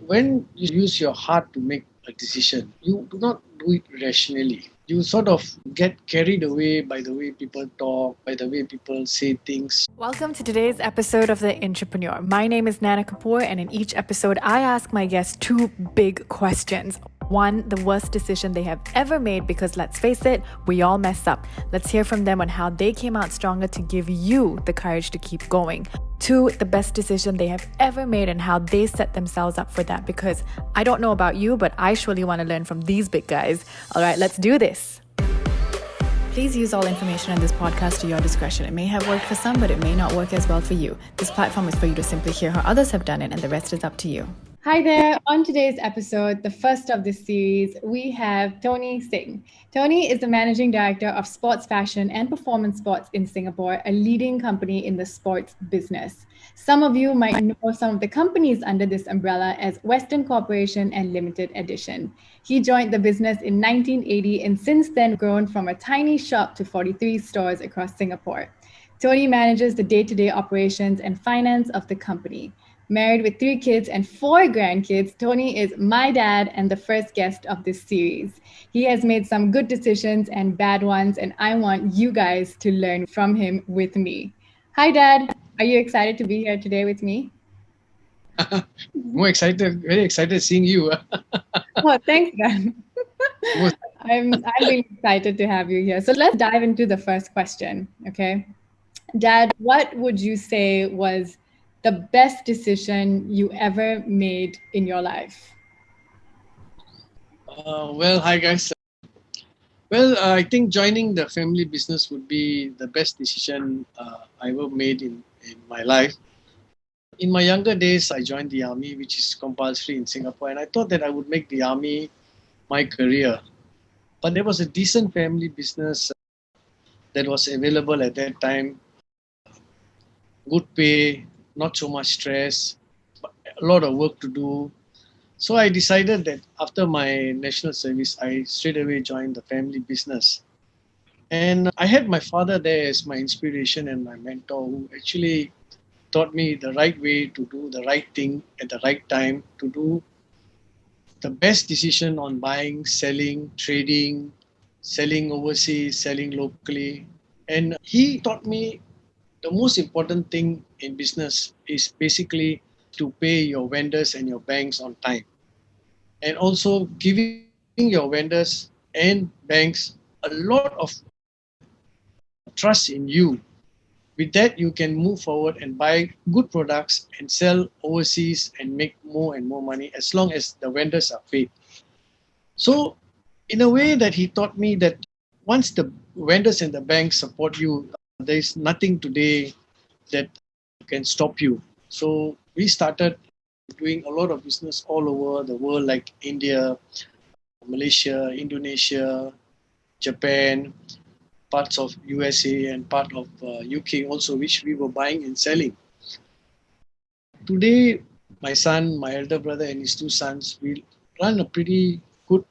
when you use your heart to make a decision, you do not do it rationally. You sort of get carried away by the way people talk, by the way people say things. Welcome to today's episode of The Entrepreneur. My name is Nana Kapoor, and in each episode, I ask my guests two big questions. One, the worst decision they have ever made, because let's face it, we all mess up. Let's hear from them on how they came out stronger to give you the courage to keep going. Two, the best decision they have ever made and how they set themselves up for that, because I don't know about you, but I surely want to learn from these big guys. All right, let's do this. Please use all information on this podcast to your discretion. It may have worked for some, but it may not work as well for you. This platform is for you to simply hear how others have done it, and the rest is up to you. Hi there. On today's episode, the first of this series, we have Tony Singh. Tony is the managing director of sports fashion and performance sports in Singapore, a leading company in the sports business. Some of you might know some of the companies under this umbrella as Western Corporation and Limited Edition. He joined the business in 1980 and since then grown from a tiny shop to 43 stores across Singapore. Tony manages the day-to-day operations and finance of the company. Married with 3 kids and 4 grandkids, Tony is my dad and the first guest of this series. He has made some good decisions and bad ones, and I want you guys to learn from him with me. Hi, Dad. Are you excited to be here today with me? More excited, very excited seeing you. Oh, thanks, Dad. I'm really excited to have you here. So let's dive into the first question, okay? Dad, what would you say was the best decision you ever made in your life? Hi guys. I think joining the family business would be the best decision I ever made in my life. In my younger days, I joined the army, which is compulsory in Singapore, and I thought that I would make the army my career. But there was a decent family business that was available at that time. Good pay, not so much stress, but a lot of work to do. So I decided that after my national service, I straight away joined the family business. And I had my father there as my inspiration and my mentor, who actually taught me the right way to do the right thing at the right time, to do the best decision on buying, selling, trading, selling overseas, selling locally. And he taught me the most important thing in business is basically to pay your vendors and your banks on time. And also giving your vendors and banks a lot of trust in you. With that, you can move forward and buy good products and sell overseas and make more and more money as long as the vendors are paid. So, in a way that he taught me that once the vendors and the banks support you, there is nothing today that can stop you. So, we started doing a lot of business all over the world, like India, Malaysia, Indonesia, Japan, parts of USA and part of UK also, which we were buying and selling. Today, my son, my elder brother and his 2 sons, we run a pretty good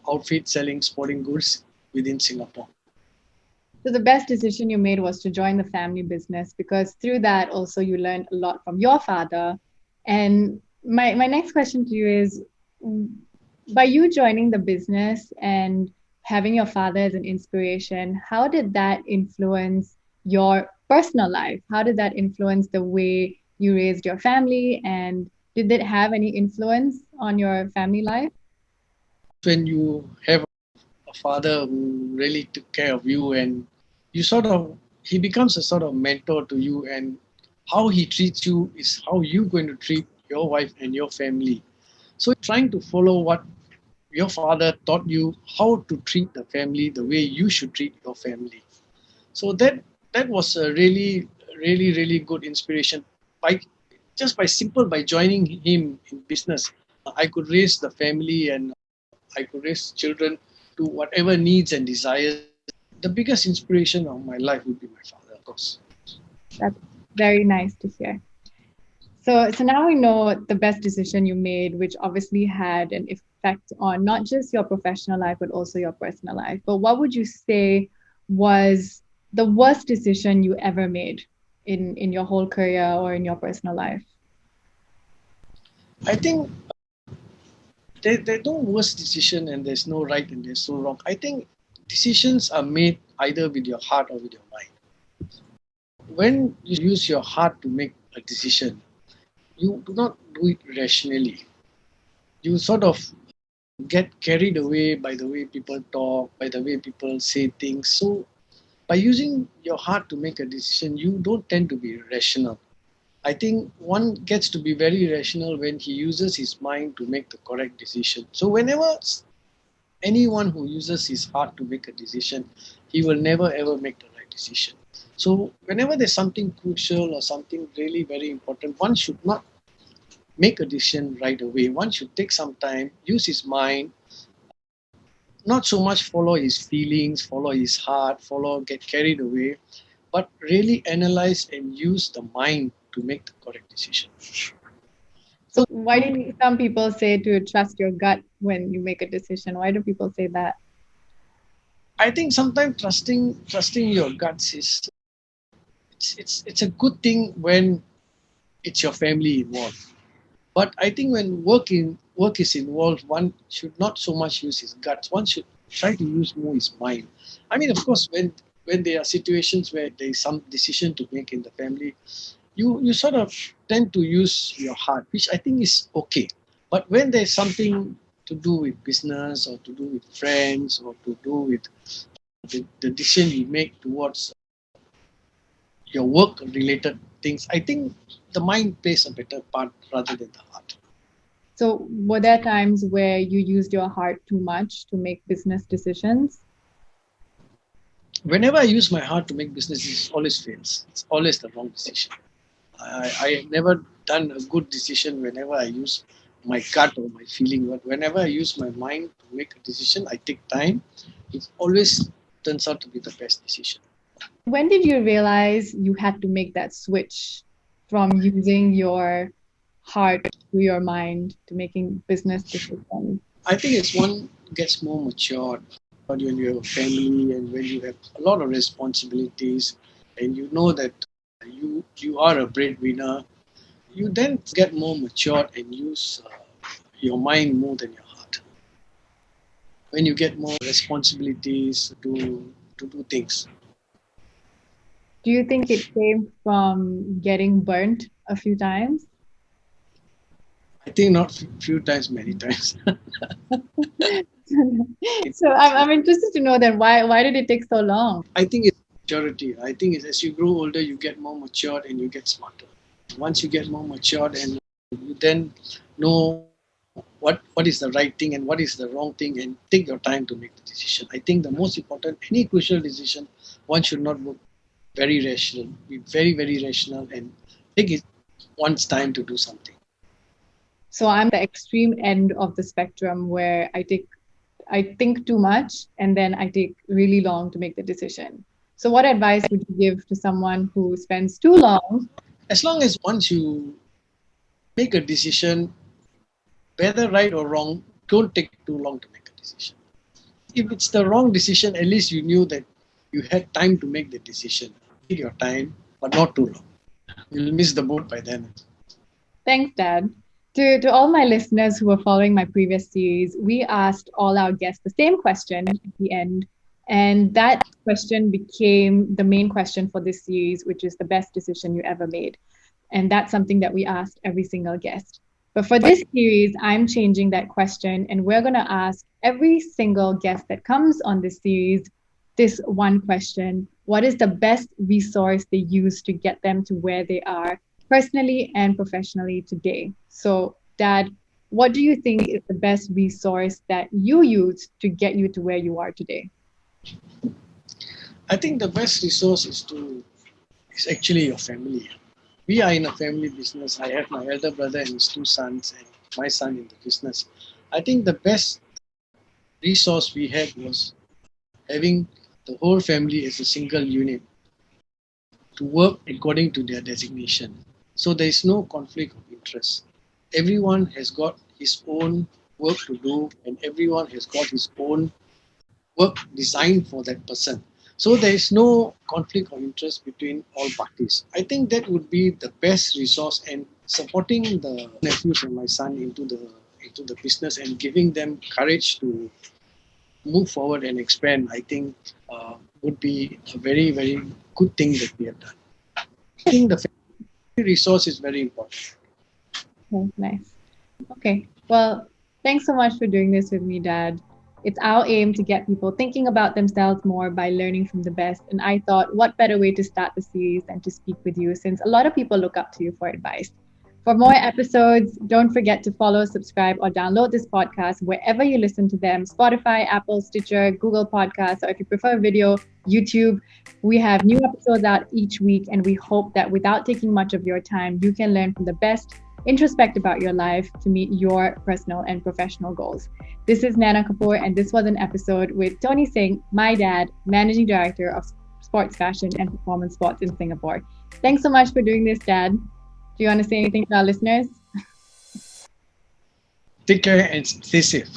outfit selling sporting goods within Singapore. So the best decision you made was to join the family business, because through that also you learned a lot from your father. And my next question to you is, by you joining the business and having your father as an inspiration, how did that influence your personal life? How did that influence the way you raised your family? And did it have any influence on your family life? When you have a father who really took care of you, and he becomes a sort of mentor to you, and how he treats you is how you're going to treat your wife and your family. So trying to follow what your father taught you, how to treat the family the way you should treat your family. So that was a really, really, really good inspiration. By joining him in business, I could raise the family and I could raise children to whatever needs and desires. The biggest inspiration of my life would be my father, of course. That's very nice to hear. So now we know the best decision you made, which obviously had an effect on not just your professional life, but also your personal life. But what would you say was the worst decision you ever made in your whole career or in your personal life? I think there's no worst decision and there's no right and there's no wrong. I think decisions are made either with your heart or with your mind. When you use your heart to make a decision, you do not do it rationally. You sort of get carried away by the way people talk, by the way people say things. So by using your heart to make a decision, you don't tend to be rational. I think one gets to be very rational when he uses his mind to make the correct decision. So whenever anyone who uses his heart to make a decision, he will never ever make the right decision. So whenever there's something crucial or something really very important, one should not make a decision right away. One should take some time, use his mind, not so much follow his feelings, follow his heart, get carried away, but really analyze and use the mind to make the correct decision. So why do some people say to trust your gut when you make a decision? Why do people say that? I think sometimes trusting your guts is it's a good thing when it's your family involved. But I think when work is involved, one should not so much use his guts. One should try to use more his mind. I mean, of course, when there are situations where there is some decision to make in the family, you sort of tend to use your heart, which I think is okay. But when there's something to do with business or to do with friends or to do with the decision you make towards your work related things, I think the mind plays a better part rather than the heart. So were there times where you used your heart too much to make business decisions? Whenever I use my heart to make business, it always fails. It's always the wrong decision. I have never done a good decision whenever I use my gut or my feeling. But whenever I use my mind to make a decision, I take time. It always turns out to be the best decision. When did you realize you had to make that switch from using your heart to your mind to making business decisions? I think as one gets more matured, when you have a family and when you have a lot of responsibilities and you know that you are a breadwinner, you then get more matured and use your mind more than your heart. When you get more responsibilities to do things. Do you think it came from getting burnt a few times? I think not few times, many times. So I'm interested to know then why did it take so long? I think it's maturity. I think it's, as you grow older, you get more matured and you get smarter. Once you get more matured and you then know what is the right thing and what is the wrong thing and take your time to make the decision. I think the most important, any crucial decision, one should not work very rational, be very, very rational and take it one's time to do something. So I'm the extreme end of the spectrum where I think too much and then I take really long to make the decision. So what advice would you give to someone who spends too long? As long as once you make a decision, whether right or wrong, don't take too long to make a decision. If it's the wrong decision, at least you knew that you had time to make the decision. Take your time, but not too long. You'll miss the boat by then. Thanks, Dad. To all my listeners who were following my previous series, we asked all our guests the same question at the end. And that question became the main question for this series, which is the best decision you ever made. And that's something that we asked every single guest. But for this series, I'm changing that question, and we're going to ask every single guest that comes on this series this one question: what is the best resource they use to get them to where they are personally and professionally today? So, Dad, what do you think is the best resource that you use to get you to where you are today? I think the best resource is actually your family. We are in a family business. I have my elder brother and his two sons, and my son in the business. I think the best resource we had was having the whole family as a single unit to work according to their designation. So there is no conflict of interest. Everyone has got his own work to do, and everyone has got his own work designed for that person. So there is no conflict of interest between all parties. I think that would be the best resource, and supporting the nephews and my son into the business and giving them courage to move forward and expand, I think would be a very, very good thing that we have done. I think the family resource is very important. Oh, nice. Okay. Well, thanks so much for doing this with me, Dad. It's our aim to get people thinking about themselves more by learning from the best. And I thought, what better way to start the series than to speak with you, since a lot of people look up to you for advice. For more episodes, don't forget to follow, subscribe, or download this podcast wherever you listen to them: Spotify, Apple, Stitcher, Google Podcasts, or if you prefer video, YouTube. We have new episodes out each week, and we hope that without taking much of your time, you can learn from the best, introspect about your life to meet your personal and professional goals. This is Nana Kapoor, and this was an episode with Tony Singh, my dad, Managing Director of Sports Fashion and Performance Sports in Singapore. Thanks so much for doing this, Dad. Do you want to say anything to our listeners? Take care and stay safe.